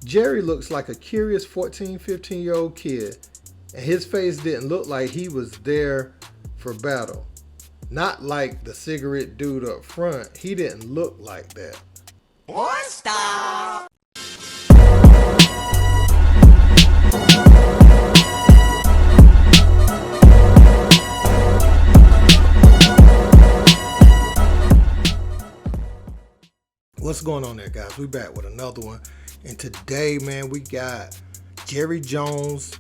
Jerry looks like a curious 14, 15-year-old kid, and his face didn't look like he was there for battle. Not like the cigarette dude up front. He didn't look like that. Boy, stop! What's going on there, guys? We back with another one. And today, man, we got Jerry Jones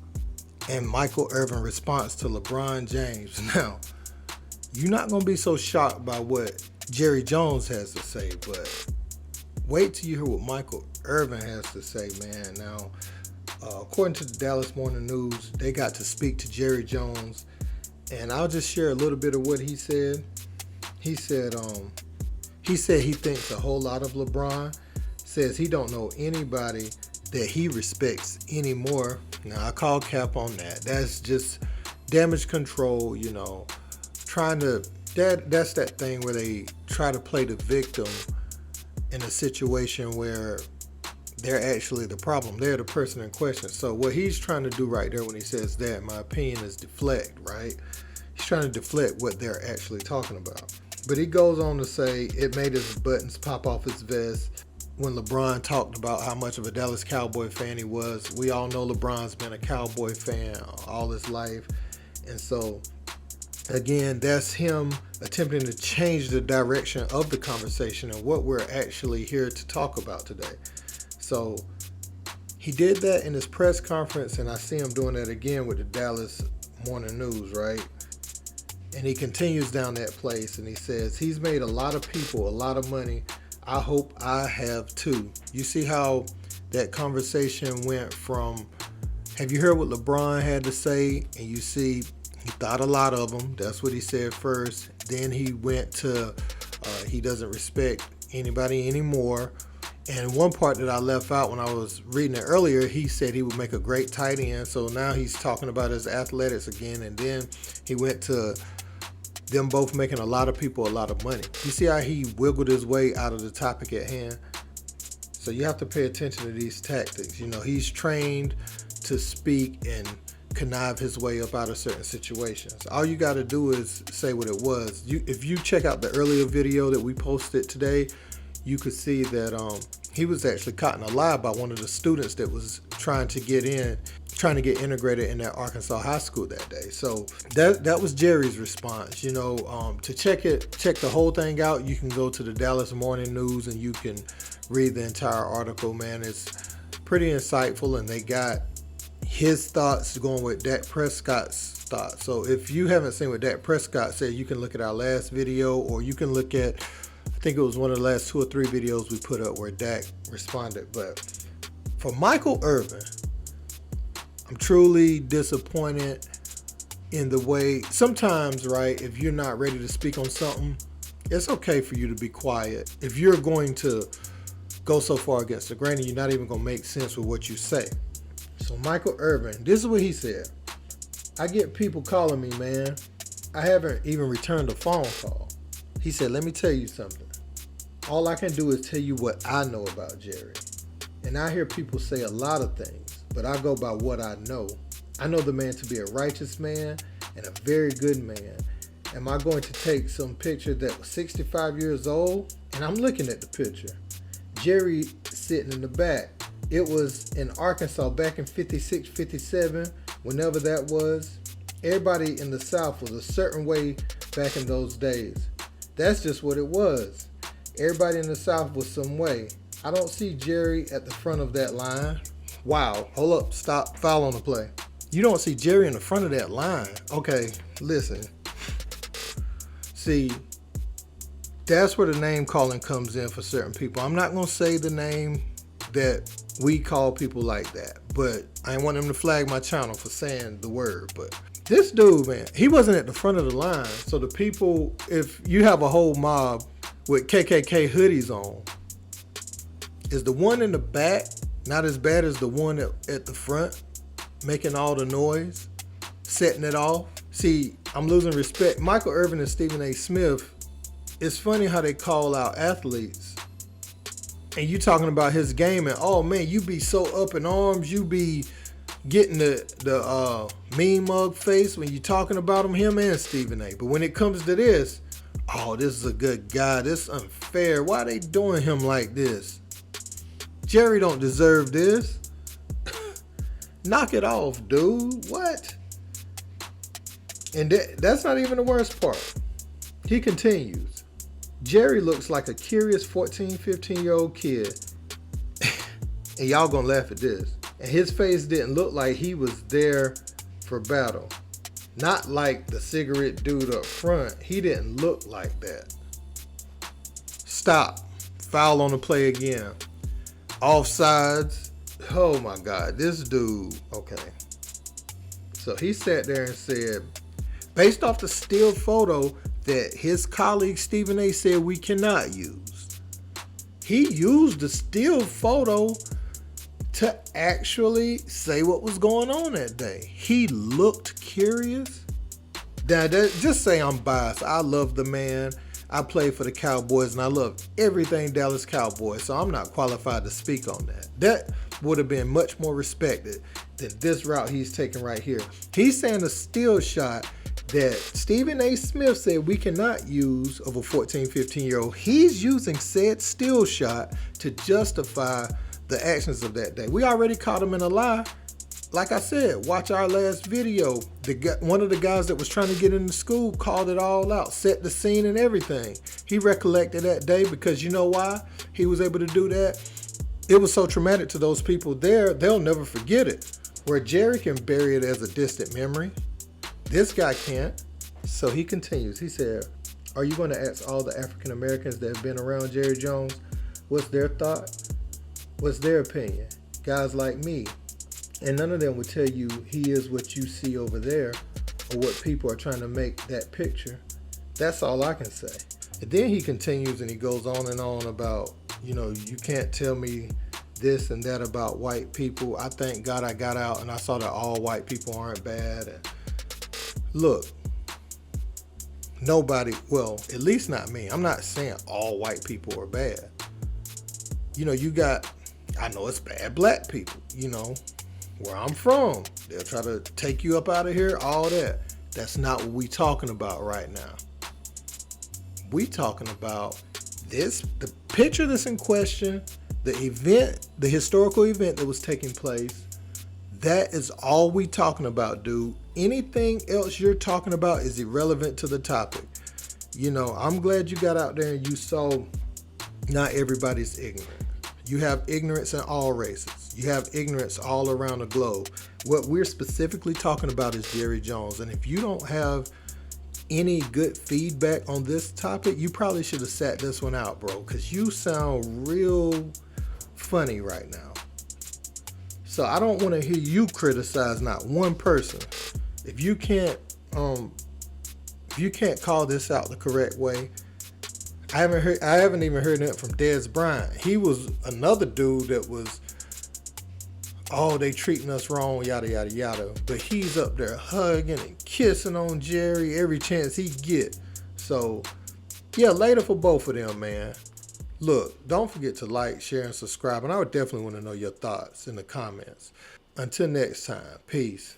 and Michael Irvin response to LeBron James. Now, you're not going to be so shocked by what Jerry Jones has to say, but wait till you hear what Michael Irvin has to say, man. Now, according to the Dallas Morning News, they got to speak to Jerry Jones, and I'll just share a little bit of what he said. He said he thinks a whole lot of LeBron, says he don't know anybody that he respects anymore. Now, I call cap on that. That's just damage control, you know, that's that thing where they try to play the victim in a situation where they're actually the problem. They're the person in question. So what he's trying to do right there when he says that, in my opinion, is deflect, right? He's trying to deflect what they're actually talking about. But he goes on to say it made his buttons pop off his vest when LeBron talked about how much of a Dallas Cowboy fan he was. We all know LeBron's been a Cowboy fan all his life. And so, again, that's him attempting to change the direction of the conversation and what we're actually here to talk about today. So he did that in his press conference, and I see him doing that again with the Dallas Morning News, right? And he continues down that place, and he says he's made a lot of people a lot of money. I hope I have too. You see how that conversation went from, have you heard what LeBron had to say? And you see he thought a lot of them. That's what he said first. Then he went to he doesn't respect anybody anymore. And one part that I left out when I was reading it earlier, he said he would make a great tight end. So now he's talking about his athletics again. And then he went to them both making a lot of people a lot of money. You see how he wiggled his way out of the topic at hand? So you have to pay attention to these tactics. You know, he's trained to speak and connive his way up out of certain situations. All you got to do is say what it was. If you check out the earlier video that we posted today, you could see that he was actually caught in a lie by one of the students that was trying to get integrated in that Arkansas high school that day. So that was Jerry's response. You know, to check the whole thing out, you can go to the Dallas Morning News and you can read the entire article, man. It's pretty insightful, and they got his thoughts going with Dak Prescott's thoughts. So if you haven't seen what Dak Prescott said, you can look at our last video, or you can look at, I think it was one of the last 2 or 3 videos we put up where Dak responded. But for Michael Irvin, I'm truly disappointed in the way, sometimes, right, if you're not ready to speak on something, it's okay for you to be quiet. If you're going to go so far against the grain, you're not even going to make sense with what you say. So Michael Irvin, this is what he said. I get people calling me, man. I haven't even returned a phone call. He said, let me tell you something. All I can do is tell you what I know about Jerry. And I hear people say a lot of things, but I go by what I know. I know the man to be a righteous man and a very good man. Am I going to take some picture that was 65 years old? And I'm looking at the picture. Jerry sitting in the back. It was in Arkansas back in 56, 57, whenever that was. Everybody in the South was a certain way back in those days. That's just what it was. Everybody in the South was some way. I don't see Jerry at the front of that line. Wow, hold up, stop, foul on the play. You don't see Jerry in the front of that line. Okay, listen. See, that's where the name calling comes in for certain people. I'm not going to say the name that we call people like that, but I didn't want them to flag my channel for saying the word. But this dude, man, he wasn't at the front of the line. So the people, if you have a whole mob with KKK hoodies on, is the one in the back not as bad as the one at the front making all the noise, setting it off? See, I'm losing respect. Michael Irvin and Stephen A. Smith, it's funny how they call out athletes and you talking about his game, and oh man, you be so up in arms, you be getting the mean mug face when you talking about him and Stephen A. But when it comes to this, oh, this is a good guy, this is unfair, why they doing him like this? Jerry don't deserve this. Knock it off, dude. What? And that's not even the worst part. He continues. Jerry looks like a curious 14, 15-year-old kid. And y'all gonna laugh at this. And his face didn't look like he was there for battle. Not like the cigarette dude up front. He didn't look like that. Stop. Foul on the play again. Offsides. Oh my God, this dude. Okay. So he sat there and said, based off the still photo that his colleague Stephen A said we cannot use, he used the still photo to actually say what was going on that day. He looked curious. Now, just say I'm biased. I love the man. I play for the Cowboys and I love everything Dallas Cowboys, so I'm not qualified to speak on that. That would have been much more respected than this route he's taking right here. He's saying a still shot that Stephen A. Smith said we cannot use of a 14, 15-year-old. He's using said still shot to justify the actions of that day. We already caught him in a lie. Like I said, watch our last video. One of the guys that was trying to get into school called it all out, set the scene and everything. He recollected that day because you know why he was able to do that? It was so traumatic to those people there, they'll never forget it. Where Jerry can bury it as a distant memory, this guy can't. So he continues. He said, are you going to ask all the African Americans that have been around Jerry Jones what's their thought? What's their opinion? Guys like me. And none of them will tell you he is what you see over there or what people are trying to make that picture. That's all I can say. And then he continues and he goes on and on about, you know, you can't tell me this and that about white people. I thank God I got out and I saw that all white people aren't bad. And look, nobody, well, at least not me. I'm not saying all white people are bad. You know, you got, I know it's bad black people, you know, where I'm from. They'll try to take you up out of here, all that. That's not what we talking about right now. We talking about this, the picture that's in question, the event, the historical event that was taking place. That is all we talking about, dude. Anything else you're talking about is irrelevant to the topic. You know, I'm glad you got out there and you saw not everybody's ignorant. You have ignorance in all races. You have ignorance all around the globe. What we're specifically talking about is Jerry Jones. And if you don't have any good feedback on this topic, you probably should have sat this one out, bro, because you sound real funny right now. So I don't want to hear you criticize not one person. If you can't call this out the correct way, I haven't even heard that from Des Bryant. He was another dude that was, oh, they treating us wrong, yada, yada, yada. But he's up there hugging and kissing on Jerry every chance he get. So, yeah, later for both of them, man. Look, don't forget to like, share, and subscribe. And I would definitely want to know your thoughts in the comments. Until next time, peace.